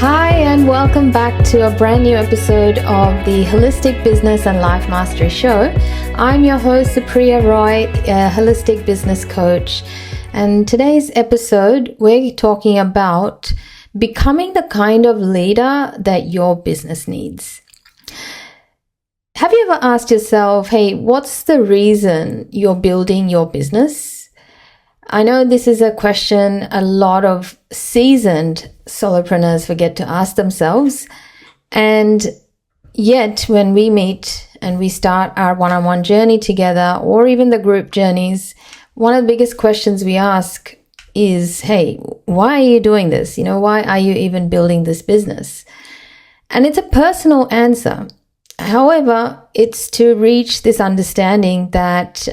Hi, and welcome back to a brand new episode of the Holistic Business and Life Mastery Show. I'm your host, Supriya Roy, a holistic business coach. And today's episode, we're talking about becoming the kind of leader that your business needs. Have you ever asked yourself, hey, what's the reason you're building your business? I know this is a question a lot of seasoned solopreneurs forget to ask themselves. And yet when we meet and we start our one-on-one journey together, or even the group journeys, one of the biggest questions we ask is, hey, why are you doing this? Why are you even building this business? And it's a personal answer. However, it's to reach this understanding that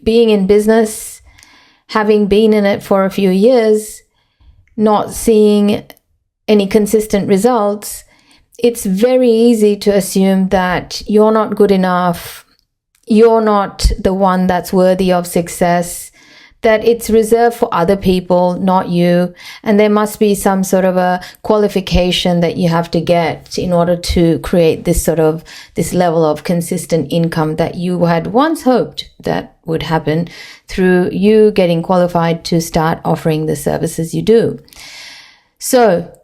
being in business, having been in it for a few years, not seeing any consistent results, it's very easy to assume that you're not good enough, you're not the one that's worthy of success, that it's reserved for other people, not you, and there must be some sort of a qualification that you have to get in order to create this level of consistent income that you had once hoped that would happen through you getting qualified to start offering the services you do. So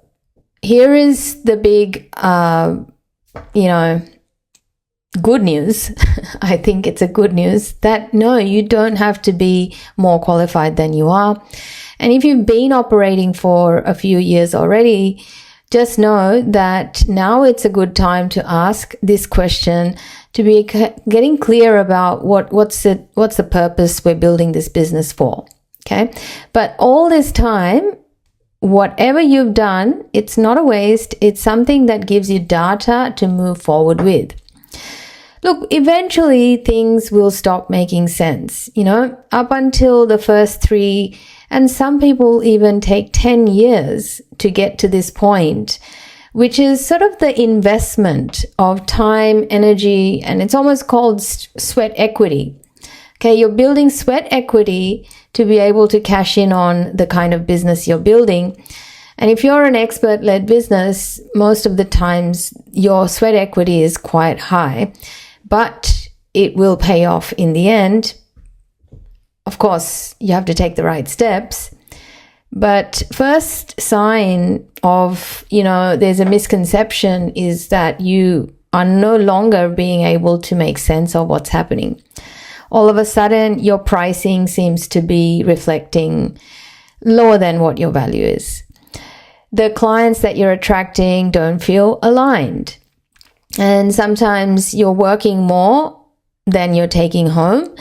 here is the big, good news. I think it's a good news that no, you don't have to be more qualified than you are. And if you've been operating for a few years already, just know that now it's a good time to ask this question, to be getting clear about what's the purpose we're building this business for. Okay. But all this time, whatever you've done, it's not a waste. It's something that gives you data to move forward with. Look, eventually things will stop making sense, up until the first 3, and some people even take 10 years to get to this point, which is sort of the investment of time, energy, and it's almost called sweat equity. Okay, you're building sweat equity to be able to cash in on the kind of business you're building. And if you're an expert-led business, most of the times your sweat equity is quite high, but it will pay off in the end. Of course, you have to take the right steps. But first sign of, there's a misconception is that you are no longer being able to make sense of what's happening. All of a sudden, your pricing seems to be reflecting lower than what your value is. The clients that you're attracting don't feel aligned. And sometimes you're working more than you're taking home.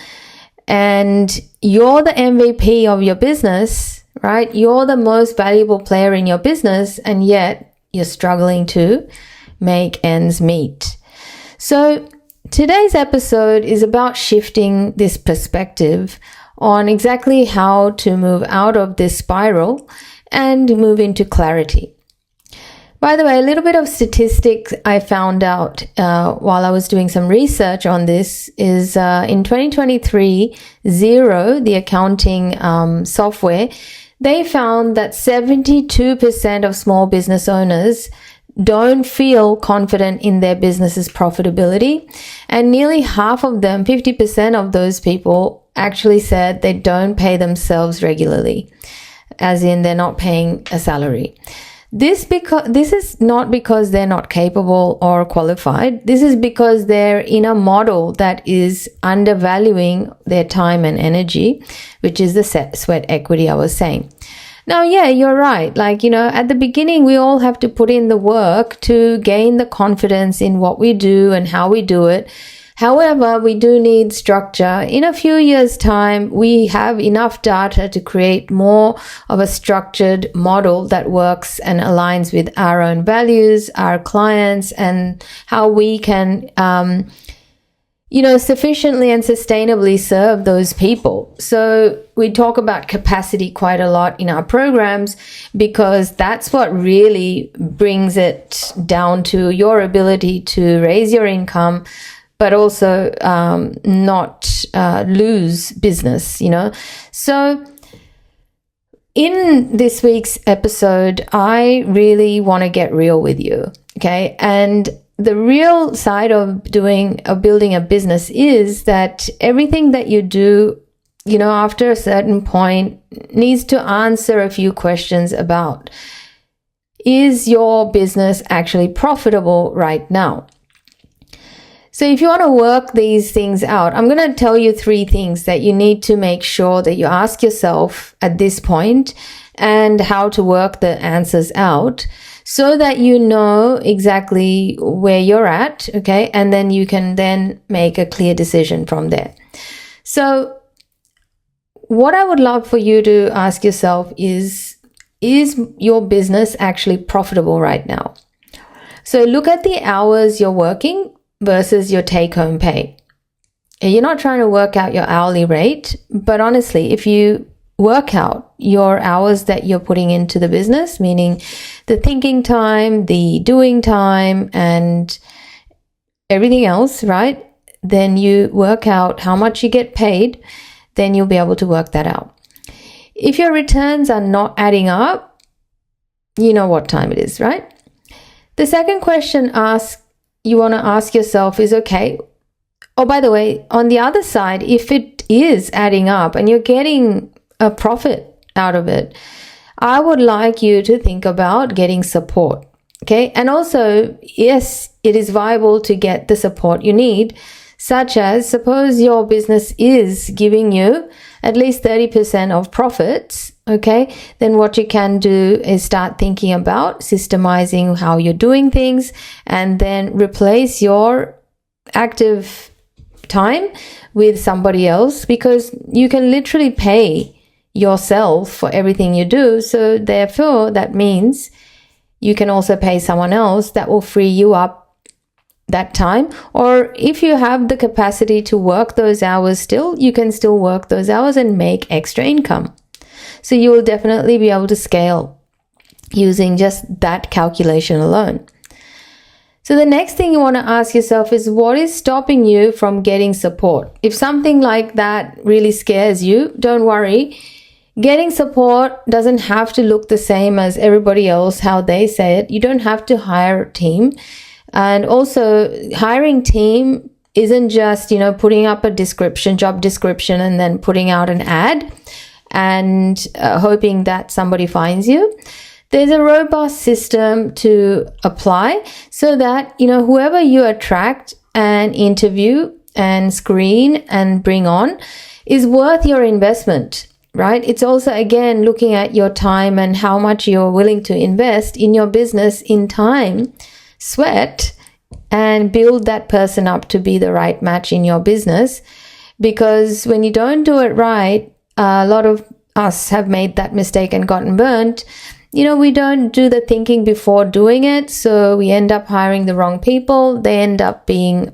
And you're the MVP of your business, right? You're the most valuable player in your business, and yet you're struggling to make ends meet. So today's episode is about shifting this perspective on exactly how to move out of this spiral and move into clarity. By the way, a little bit of statistics I found out while I was doing some research on this is in 2023, Xero, the accounting software, they found that 72% of small business owners don't feel confident in their business's profitability. And nearly half of them, 50% of those people, actually said they don't pay themselves regularly, as in they're not paying a salary. This is not because they're not capable or qualified. This is because they're in a model that is undervaluing their time and energy, which is the sweat equity I was saying. Now, yeah, you're right. At the beginning, we all have to put in the work to gain the confidence in what we do and how we do it. However, we do need structure. In a few years' time, we have enough data to create more of a structured model that works and aligns with our own values, our clients, and how we can, sufficiently and sustainably serve those people. So we talk about capacity quite a lot in our programs because that's what really brings it down to your ability to raise your income, but also not lose business, So in this week's episode, I really want to get real with you, okay? And the real side of building a business is that everything that you do, after a certain point, needs to answer a few questions about, is your business actually profitable right now? So if you want to work these things out, I'm going to tell you 3 things that you need to make sure that you ask yourself at this point, and how to work the answers out so that you know exactly where you're at, okay? And then you can then make a clear decision from there. So what I would love for you to ask yourself is your business actually profitable right now? So look at the hours you're working versus your take-home pay. You're not trying to work out your hourly rate, but honestly, if you work out your hours that you're putting into the business, meaning the thinking time, the doing time, and everything else, right? Then you work out how much you get paid, then you'll be able to work that out. If your returns are not adding up, you know what time it is, right? The second question you want to ask yourself is, okay, oh, by the way, on the other side, if it is adding up and you're getting a profit out of it, I would like you to think about getting support, okay? And also, yes, it is viable to get the support you need, such as, suppose your business is giving you at least 30% of profits, okay? Then what you can do is start thinking about systemizing how you're doing things, and then replace your active time with somebody else, because you can literally pay yourself for everything you do. So therefore, that means you can also pay someone else that will free you up that time. Or if you have the capacity to work those hours still, you can still work those hours and make extra income. So you will definitely be able to scale using just that calculation alone. So the next thing you want to ask yourself is, what is stopping you from getting support? If something like that really scares you, don't worry. Getting support doesn't have to look the same as everybody else, how they say it. You don't have to hire a team. And also, hiring team isn't just, putting up a job description, and then putting out an ad and hoping that somebody finds you. There's a robust system to apply so that, whoever you attract and interview and screen and bring on is worth your investment, right? It's also, again, looking at your time and how much you're willing to invest in your business in time, sweat, and build that person up to be the right match in your business. Because when you don't do it right, a lot of us have made that mistake and gotten burnt. We don't do the thinking before doing it, so we end up hiring the wrong people. They end up being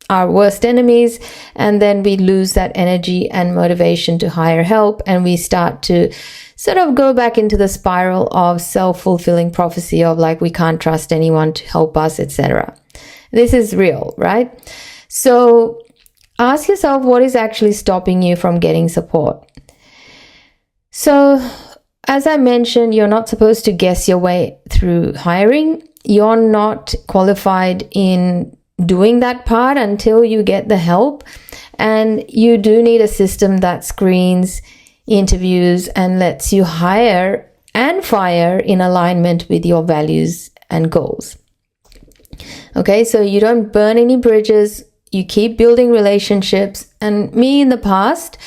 our worst enemies, and then we lose that energy and motivation to hire help, and we start to sort of go back into the spiral of self-fulfilling prophecy of like, we can't trust anyone to help us, etc. This is real, right? So ask yourself, what is actually stopping you from getting support? So as I mentioned, you're not supposed to guess your way through hiring. You're not qualified in doing that part until you get the help. And you do need a system that screens, interviews, and lets you hire and fire in alignment with your values and goals. Okay, so you don't burn any bridges. You keep building relationships. And me in the past,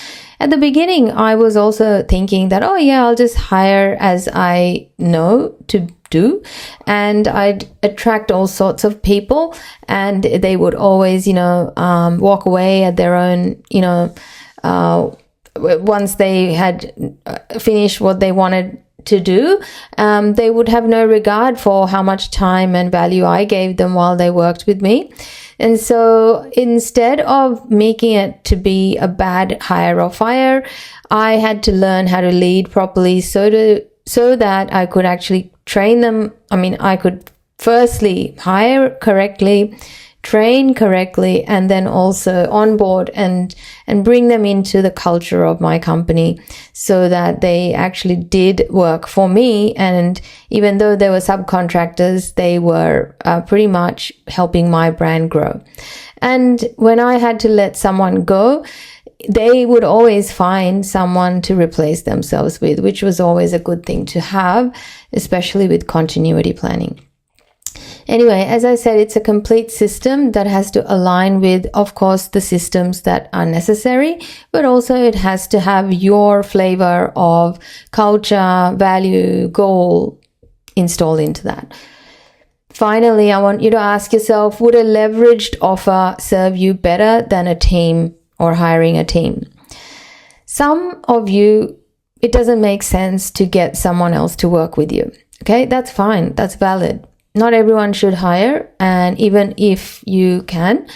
at the beginning, I was also thinking that, oh yeah, I'll just hire as I know to do, and I'd attract all sorts of people, and they would always, walk away at their own, once they had finished what they wanted to do, they would have no regard for how much time and value I gave them while they worked with me. And so instead of making it to be a bad hire or fire, I had to learn how to lead properly so that I could actually train them. I mean, I could firstly hire correctly, train correctly, and then also onboard and bring them into the culture of my company so that they actually did work for me. And even though they were subcontractors, they were pretty much helping my brand grow. And when I had to let someone go, they would always find someone to replace themselves with, which was always a good thing to have, especially with continuity planning. Anyway, as I said, it's a complete system that has to align with, of course, the systems that are necessary, but also it has to have your flavor of culture, value, goal installed into that. Finally, I want you to ask yourself, would a leveraged offer serve you better than a team or hiring a team? Some of you, it doesn't make sense to get someone else to work with you. Okay, that's fine. That's valid. Not everyone should hire, and even if you can,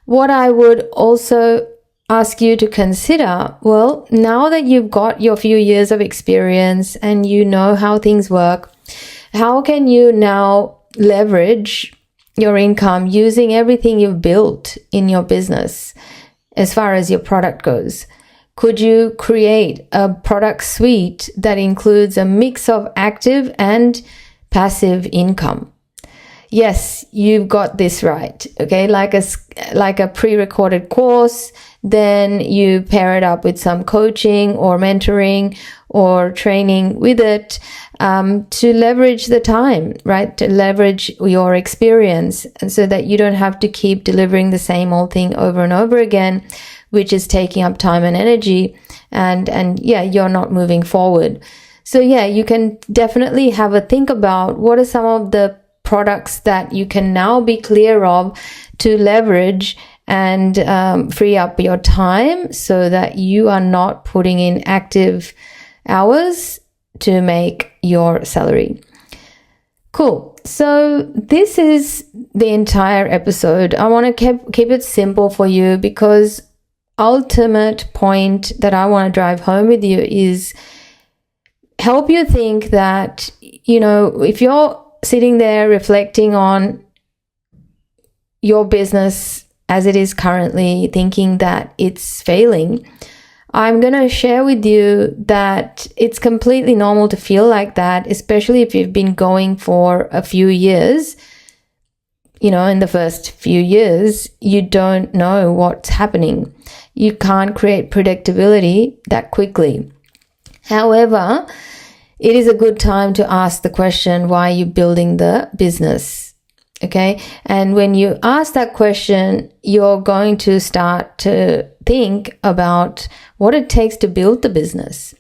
what I would also ask you to consider, well, now that you've got your few years of experience and you know how things work, how can you now leverage your income using everything you've built in your business as far as your product goes? Could you create a product suite that includes a mix of active and passive income? Yes, you've got this right. Okay, like a pre-recorded course, then you pair it up with some coaching or mentoring or training with it, to leverage the time, right? To leverage your experience, and so that you don't have to keep delivering the same old thing over and over again, which is taking up time and energy, and yeah, you're not moving forward. So yeah, you can definitely have a think about what are some of the products that you can now be clear of to leverage and free up your time so that you are not putting in active hours to make your salary. Cool. So this is the entire episode. I want to keep it simple for you, because ultimate point that I want to drive home with you is help you think that, if you're sitting there reflecting on your business as it is currently, thinking that it's failing, I'm going to share with you that it's completely normal to feel like that, especially if you've been going for a few years. In the first few years, you don't know what's happening. You can't create predictability that quickly. However, it is a good time to ask the question, why are you building the business? Okay. And when you ask that question, you're going to start to think about what it takes to build the business.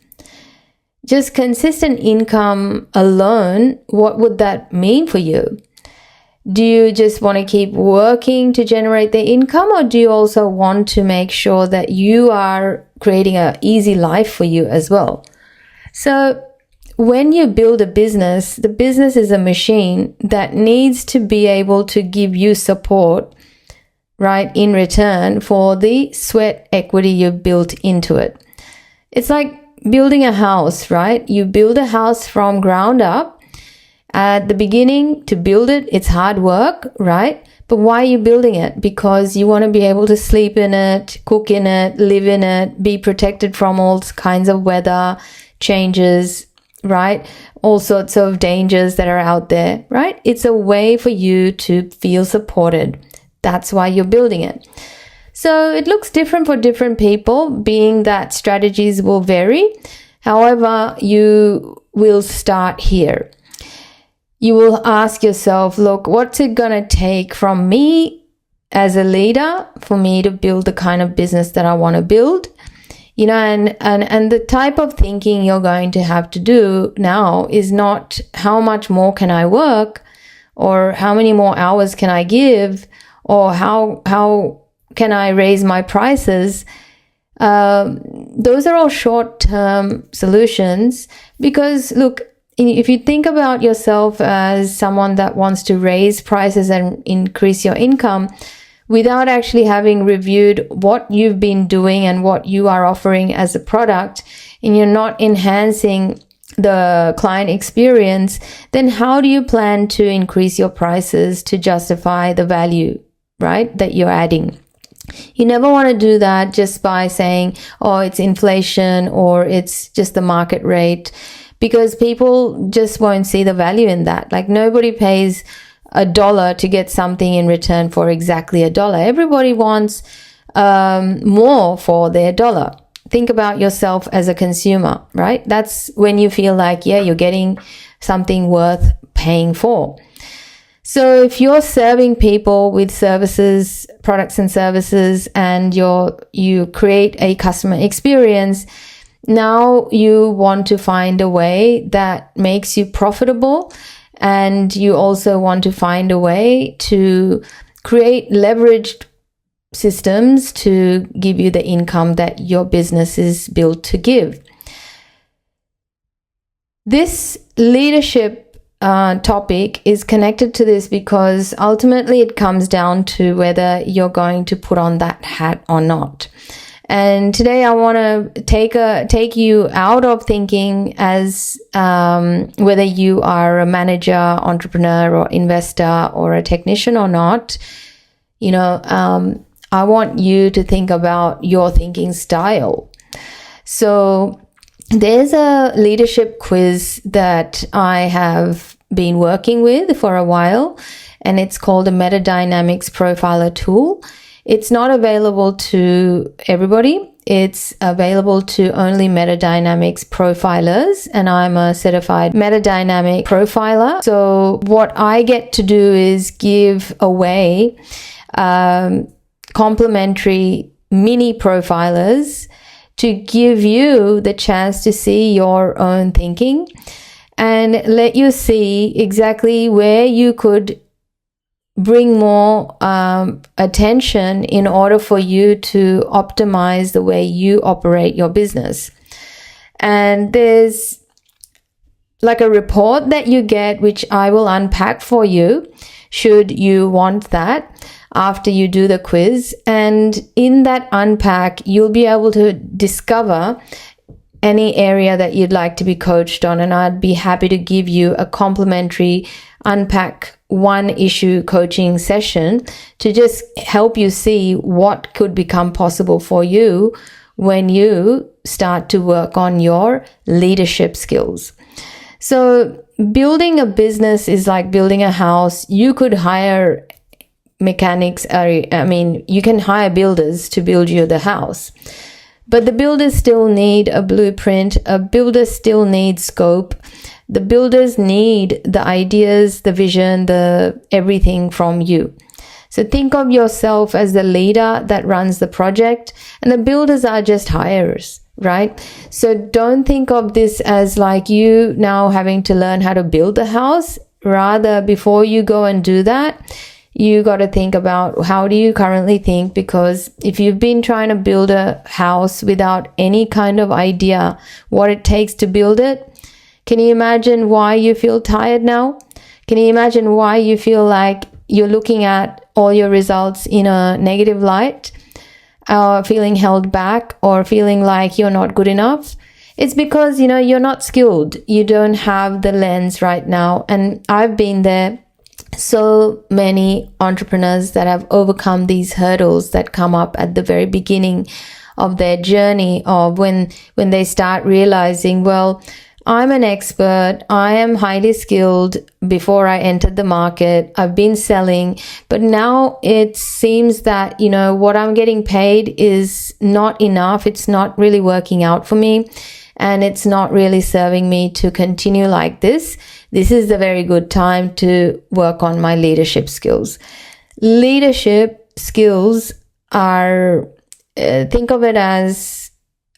Just consistent income alone, what would that mean for you? Do you just want to keep working to generate the income, or do you also want to make sure that you are creating an easy life for you as well? So when you build a business, the business is a machine that needs to be able to give you support, right, in return for the sweat equity you built into it. It's like building a house, right? You build a house from ground up. At the beginning, to build it, it's hard work, right? But why are you building it? Because you want to be able to sleep in it, cook in it, live in it, be protected from all kinds of weather changes, right? All sorts of dangers that are out there, right? It's a way for you to feel supported. That's why you're building it. So it looks different for different people, being that strategies will vary. However, you will start here. You will ask yourself, look, what's it going to take from me as a leader for me to build the kind of business that I want to build? And the type of thinking you're going to have to do now is not how much more can I work, or how many more hours can I give, or how can I raise my prices. Those are all short-term solutions, because look, if you think about yourself as someone that wants to raise prices and increase your income, without actually having reviewed what you've been doing and what you are offering as a product, and you're not enhancing the client experience, then how do you plan to increase your prices to justify the value, right, that you're adding. You never want to do that just by saying, oh, it's inflation or it's just the market rate, because people just won't see the value in that. Like, nobody pays $1 to get something in return for exactly $1. Everybody wants more for their dollar. Think about yourself as a consumer, right? That's when you feel like, yeah, you're getting something worth paying for. So if you're serving people with services, products and services, and you create a customer experience, now you want to find a way that makes you profitable, and you also want to find a way to create leveraged systems to give you the income that your business is built to give. This leadership topic is connected to this because ultimately it comes down to whether you're going to put on that hat or not. And today I want to take you out of thinking as whether you are a manager, entrepreneur, or investor, or a technician or not. I want you to think about your thinking style. So there's a leadership quiz that I have been working with for a while, and it's called a Meta Dynamics Profiler tool. It's not available to everybody. It's available to only Meta Dynamics profilers, and I'm a certified Meta Dynamic profiler. So what I get to do is give away complimentary mini profilers to give you the chance to see your own thinking and let you see exactly where you could bring more attention in order for you to optimize the way you operate your business. And there's like a report that you get, which I will unpack for you should you want that after you do the quiz. And in that unpack, you'll be able to discover any area that you'd like to be coached on, and I'd be happy to give you a complimentary unpack one issue coaching session to just help you see what could become possible for you when you start to work on your leadership skills. So building a business is like building a house. You could hire mechanics, you can hire builders to build you the house. But the builders still need a blueprint. A builder still needs scope. The builders need the ideas, the vision, the everything from you. So think of yourself as the leader that runs the project, and the builders are just hires, right? So don't think of this as like you now having to learn how to build a house. Rather, before you go and do that, you got to think about how do you currently think, because if you've been trying to build a house without any kind of idea what it takes to build it, can you imagine why you feel tired now? Can you imagine why you feel like you're looking at all your results in a negative light, feeling held back, or feeling like you're not good enough? It's because, you're not skilled. You don't have the lens right now. And I've been there. So many entrepreneurs that have overcome these hurdles that come up at the very beginning of their journey, of when they start realizing, well, I'm an expert, I am highly skilled. Before I entered the market, I've been selling, but now it seems that, what I'm getting paid is not enough. It's not really working out for me, and it's not really serving me to continue like this. This is a very good time to work on my leadership skills. Leadership skills are, think of it as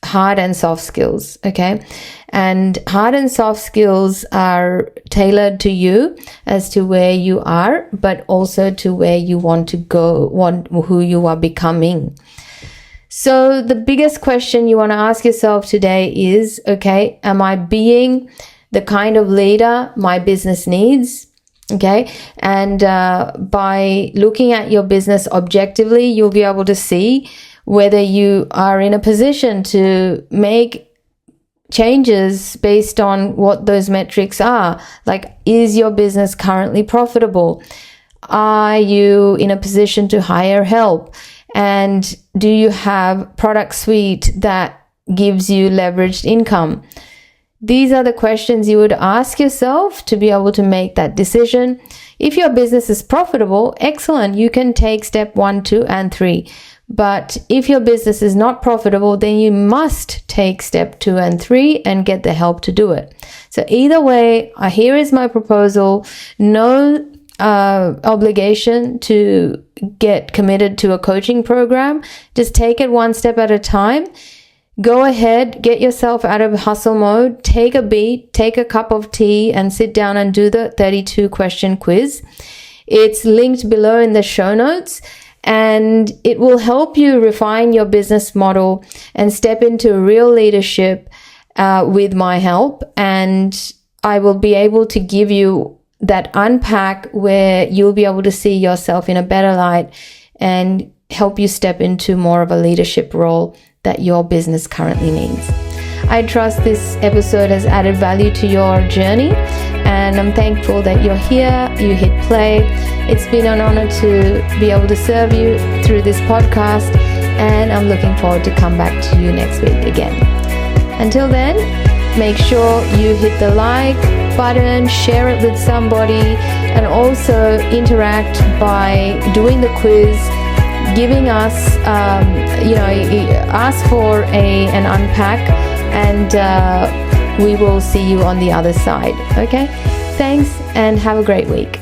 hard and soft skills, okay? And hard and soft skills are tailored to you as to where you are, but also to where you want to go, who you are becoming. So the biggest question you want to ask yourself today is, okay, am I being the kind of leader my business needs? Okay. And by looking at your business objectively, you'll be able to see whether you are in a position to make changes based on what those metrics are. Like, is your business currently profitable? Are you in a position to hire help? And do you have product suite that gives you leveraged income? These are the questions you would ask yourself to be able to make that decision. If your business is profitable, excellent, you can take step 1, 2, and 3. But if your business is not profitable, then you must take step 2 and 3 and get the help to do it. So either way, here is my proposal. No obligation to get committed to a coaching program. Just take it one step at a time. Go ahead, get yourself out of hustle mode, take a beat, take a cup of tea, and sit down and do the 32 question quiz. It's linked below in the show notes, and it will help you refine your business model and step into real leadership with my help. And I will be able to give you that unpack where you'll be able to see yourself in a better light and help you step into more of a leadership role that your business currently needs. I trust this episode has added value to your journey, and I'm thankful that you're here, you hit play. It's been an honor to be able to serve you through this podcast, and I'm looking forward to come back to you next week again. Until then, make sure you hit the like button, share it with somebody, and also interact by doing the quiz, giving us, ask for an unpack, and we will see you on the other side. Okay? Thanks, and have a great week.